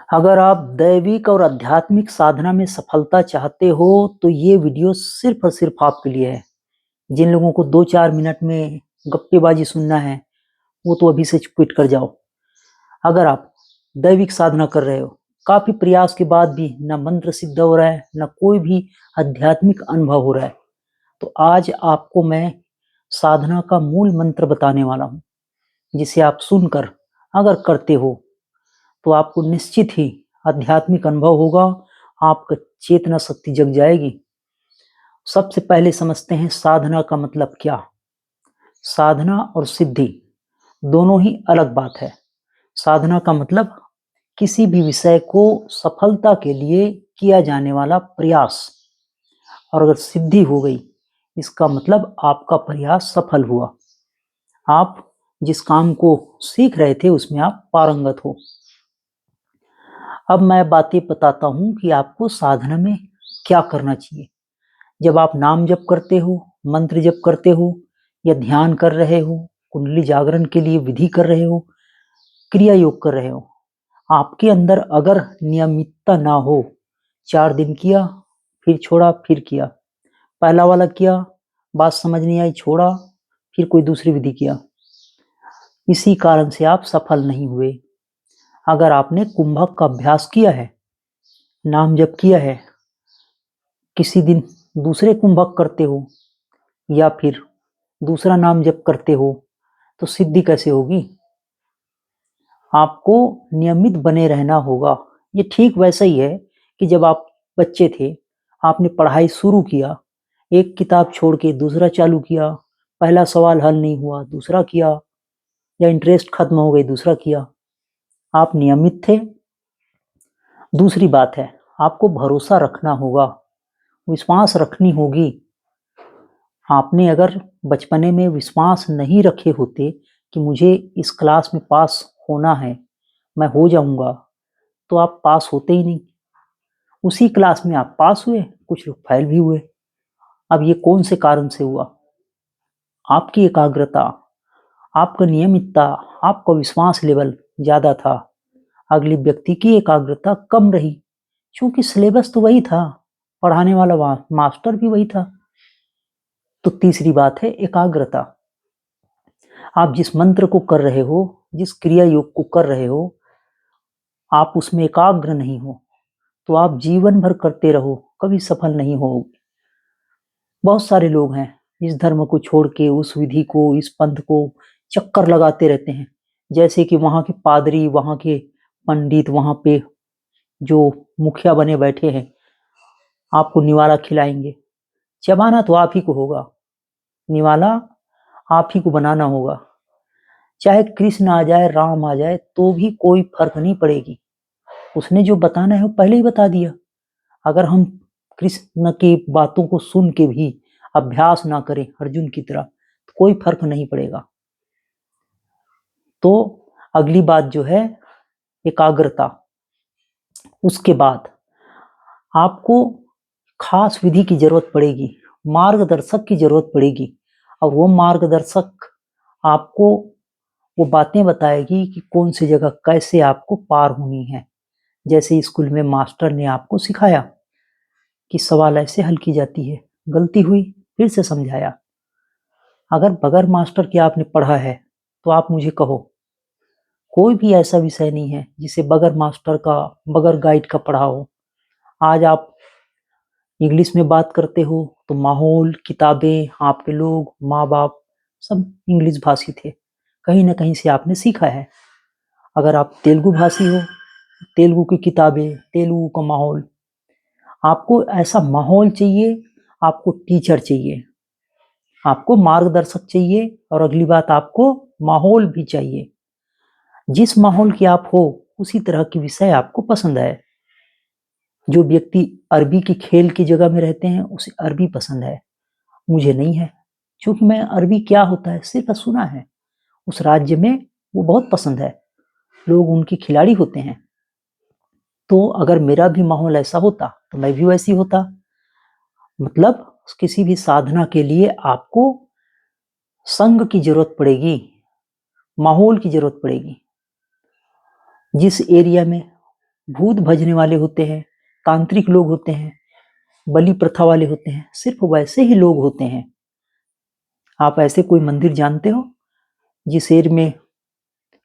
अगर आप दैविक और आध्यात्मिक साधना में सफलता चाहते हो तो ये वीडियो सिर्फ और सिर्फ आपके लिए है। जिन लोगों को 2-4 मिनट में गप्पेबाजी सुनना है, वो तो अभी से क्विट कर जाओ। अगर आप दैविक साधना कर रहे हो, काफ़ी प्रयास के बाद भी ना मंत्र सिद्ध हो रहा है, ना कोई भी आध्यात्मिक अनुभव हो रहा है, तो आज आपको मैं साधना का मूल मंत्र बताने वाला हूँ, जिसे आप सुनकर अगर करते हो तो आपको निश्चित ही आध्यात्मिक अनुभव होगा, आपका चेतना शक्ति जग जाएगी। सबसे पहले समझते हैं साधना का मतलब क्या? साधना और सिद्धि दोनों ही अलग बात है। साधना का मतलब किसी भी विषय को सफलता के लिए किया जाने वाला प्रयास, और अगर सिद्धि हो गई, इसका मतलब आपका प्रयास सफल हुआ। आप जिस काम को सीख रहे थे उसमें आप पारंगत हो। अब मैं बातें बताता हूँ कि आपको साधना में क्या करना चाहिए। जब आप नाम जप करते हो, मंत्र जप करते हो, या ध्यान कर रहे हो, कुंडली जागरण के लिए विधि कर रहे हो, क्रिया योग कर रहे हो, आपके अंदर अगर नियमितता ना हो, 4 दिन किया, फिर छोड़ा, फिर किया, पहला वाला किया, बात समझ नहीं आई, छोड़ा, फिर कोई दूसरी विधि किया, इसी कारण से आप सफल नहीं हुए। अगर आपने कुंभक का अभ्यास किया है, नाम जप किया है, किसी दिन दूसरे कुंभक करते हो या फिर दूसरा नाम जप करते हो, तो सिद्धि कैसे होगी? आपको नियमित बने रहना होगा। ये ठीक वैसा ही है कि जब आप बच्चे थे, आपने पढ़ाई शुरू किया, एक किताब छोड़ के दूसरा चालू किया, पहला सवाल हल नहीं हुआ, दूसरा किया, या इंटरेस्ट खत्म हो गई, दूसरा किया। आप नियमित थे। दूसरी बात है, आपको भरोसा रखना होगा, विश्वास रखनी होगी। आपने अगर बचपने में विश्वास नहीं रखे होते कि मुझे इस क्लास में पास होना है, मैं हो जाऊंगा, तो आप पास होते ही नहीं। उसी क्लास में आप पास हुए, कुछ लोग फेल भी हुए। अब ये कौन से कारण से हुआ? आपकी एकाग्रता, आपका नियमितता, आपका विश्वास लेवल ज़्यादा था, अगले व्यक्ति की एकाग्रता कम रही, क्योंकि सिलेबस तो वही था, पढ़ाने वाला मास्टर भी वही था। तो तीसरी बात है एकाग्रता। आप जिस मंत्र को कर रहे हो, जिस क्रिया योग को कर रहे हो, आप उसमें एकाग्र नहीं हो, तो आप जीवन भर करते रहो, कभी सफल नहीं होगे। बहुत सारे लोग हैं इस धर्म को छोड़ के उस विधि को, इस पंथ को चक्कर लगाते रहते हैं, जैसे कि वहाँ के पादरी, वहाँ के पंडित, वहाँ पे जो मुखिया बने बैठे हैं, आपको निवाला खिलाएंगे। चबाना तो आप ही को होगा, निवाला आप ही को बनाना होगा। चाहे कृष्ण आ जाए, राम आ जाए, तो भी कोई फर्क नहीं पड़ेगी। उसने जो बताना है वो पहले ही बता दिया। अगर हम कृष्ण की बातों को सुन के भी अभ्यास ना करें अर्जुन की तरह, तो कोई फर्क नहीं पड़ेगा। तो अगली बात जो है एकाग्रता। उसके बाद आपको खास विधि की जरूरत पड़ेगी, मार्गदर्शक की जरूरत पड़ेगी, और वो मार्गदर्शक आपको वो बातें बताएगी कि कौन सी जगह कैसे आपको पार होनी है। जैसे स्कूल में मास्टर ने आपको सिखाया कि सवाल ऐसे हल की जाती है, गलती हुई, फिर से समझाया। अगर बगैर मास्टर के आपने पढ़ा है, तो आप मुझे कहो, कोई भी ऐसा विषय नहीं है जिसे बगैर मास्टर का, बगैर गाइड का पढ़ा हो। आज आप इंग्लिश में बात करते हो तो माहौल, किताबें, आपके लोग, माँ बाप सब इंग्लिश भाषी थे, कहीं ना कहीं से आपने सीखा है। अगर आप तेलुगु भाषी हो, तेलुगु की किताबें, तेलुगु का माहौल, आपको ऐसा माहौल चाहिए, आपको टीचर चाहिए, आपको मार्गदर्शक चाहिए, और अगली बात आपको माहौल भी चाहिए। जिस माहौल की आप हो, उसी तरह की विषय आपको पसंद है। जो व्यक्ति अरबी की खेल की जगह में रहते हैं, उसे अरबी पसंद है, मुझे नहीं है, क्योंकि मैं अरबी क्या होता है सिर्फ सुना है। उस राज्य में वो बहुत पसंद है, लोग उनके खिलाड़ी होते हैं। तो अगर मेरा भी माहौल ऐसा होता तो मैं भी वैसी होता। मतलब किसी भी साधना के लिए आपको संग की जरूरत पड़ेगी, माहौल की जरूरत पड़ेगी। जिस एरिया में भूत भजने वाले होते हैं, तांत्रिक लोग होते हैं, बलि प्रथा वाले होते हैं, सिर्फ वैसे ही लोग होते हैं। आप ऐसे कोई मंदिर जानते हो जिस एरिया में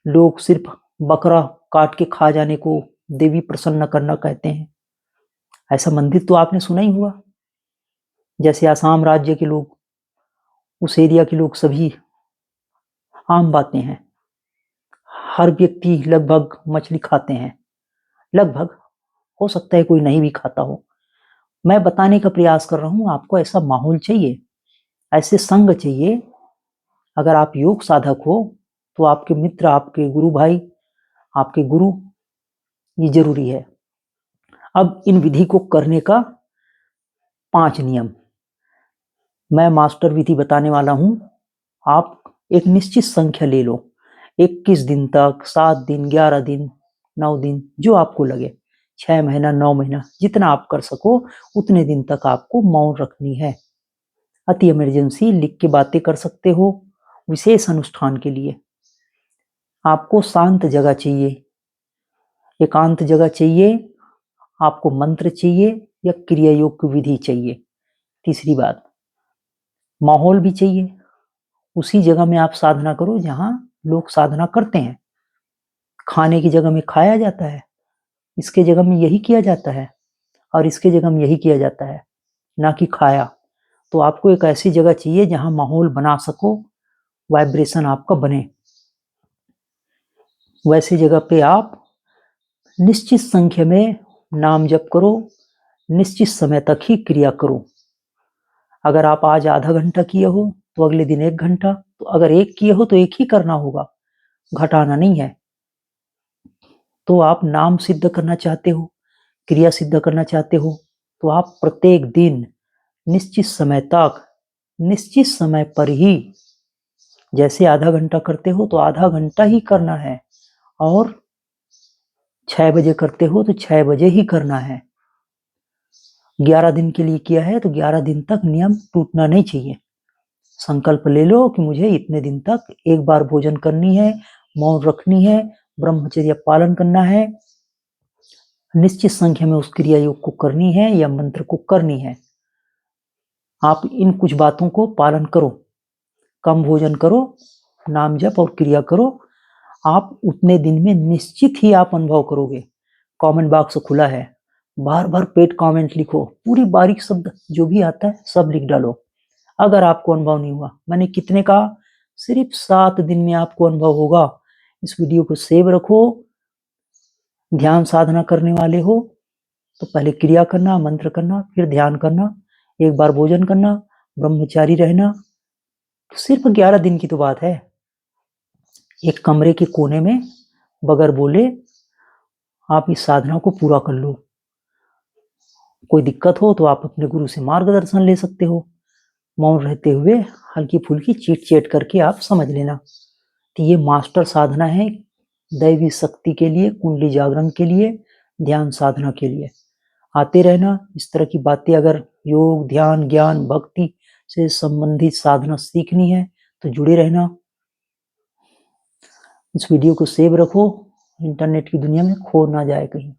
लोग सिर्फ बकरा काट के खा जाने को देवी प्रसन्न करना कहते हैं? ऐसा मंदिर तो आपने सुना ही हुआ। जैसे आसाम राज्य के लोग, उस एरिया के लोग सभी आम बातें हैं। हर व्यक्ति लगभग मछली खाते हैं, लगभग, हो सकता है कोई नहीं भी खाता हो। मैं बताने का प्रयास कर रहा हूँ, आपको ऐसा माहौल चाहिए, ऐसे संग चाहिए। अगर आप योग साधक हो तो आपके मित्र, आपके गुरु भाई, आपके गुरु, ये जरूरी है। अब इन विधि को करने का 5 नियम मैं मास्टर विधि बताने वाला हूं। आप एक निश्चित संख्या ले लो, 21 दिन तक, 7 दिन, 11 दिन, 9 दिन, जो आपको लगे, 6 महीना, 9 महीना, जितना आप कर सको उतने दिन तक आपको मौन रखनी है। अति इमरजेंसी लिख के बातें कर सकते हो। विशेष अनुष्ठान के लिए आपको शांत जगह चाहिए, एकांत जगह चाहिए, आपको मंत्र चाहिए या क्रिया योग की विधि चाहिए। तीसरी बात, माहौल भी चाहिए। उसी जगह में आप साधना करो जहां लोग साधना करते हैं। खाने की जगह में खाया जाता है, इसके जगह में यही किया जाता है, और इसके जगह में यही किया जाता है, ना कि खाया। तो आपको एक ऐसी जगह चाहिए जहां माहौल बना सको, वाइब्रेशन आपका बने। वैसी जगह पे आप निश्चित संख्या में नाम जप करो, निश्चित समय तक ही क्रिया करो। अगर आप आज आधा घंटा किए हो तो अगले दिन 1 घंटा, तो अगर 1 किए हो तो 1 ही करना होगा, घटाना नहीं है। तो आप नाम सिद्ध करना चाहते हो, क्रिया सिद्ध करना चाहते हो, तो आप प्रत्येक दिन निश्चित समय तक, निश्चित समय पर ही, जैसे आधा घंटा करते हो तो आधा घंटा ही करना है, और 6 बजे करते हो तो 6 बजे ही करना है। 11 दिन के लिए किया है तो 11 दिन तक नियम टूटना नहीं चाहिए। संकल्प ले लो कि मुझे इतने दिन तक 1 बार भोजन करनी है, मौन रखनी है, ब्रह्मचर्य पालन करना है, निश्चित संख्या में उस क्रिया योग को करनी है या मंत्र को करनी है। आप इन कुछ बातों को पालन करो, कम भोजन करो, नाम जप और क्रिया करो। आप उतने दिन में निश्चित ही आप अनुभव करोगे। कमेंट बॉक्स खुला है, बार बार पेट कमेंट लिखो, पूरी बारीक शब्द जो भी आता है सब लिख डालो। अगर आपको अनुभव नहीं हुआ, मैंने कितने कहा, सिर्फ 7 दिन में आपको अनुभव होगा। इस वीडियो को सेव रखो। ध्यान साधना करने वाले हो तो पहले क्रिया करना, मंत्र करना, फिर ध्यान करना, 1 बार भोजन करना, ब्रह्मचारी रहना। सिर्फ 11 दिन की तो बात है। एक कमरे के कोने में बगैर बोले आप इस साधना को पूरा कर लो। कोई दिक्कत हो तो आप अपने गुरु से मार्गदर्शन ले सकते हो। मौन रहते हुए हल्की फुल्की चीट चेट करके आप समझ लेना। तो ये मास्टर साधना है दैवी शक्ति के लिए, कुंडली जागरण के लिए, ध्यान साधना के लिए। आते रहना। इस तरह की बातें अगर योग, ध्यान, ज्ञान, भक्ति से संबंधित साधना सीखनी है तो जुड़े रहना। इस वीडियो को सेव रखो, इंटरनेट की दुनिया में खो ना जाए कहीं।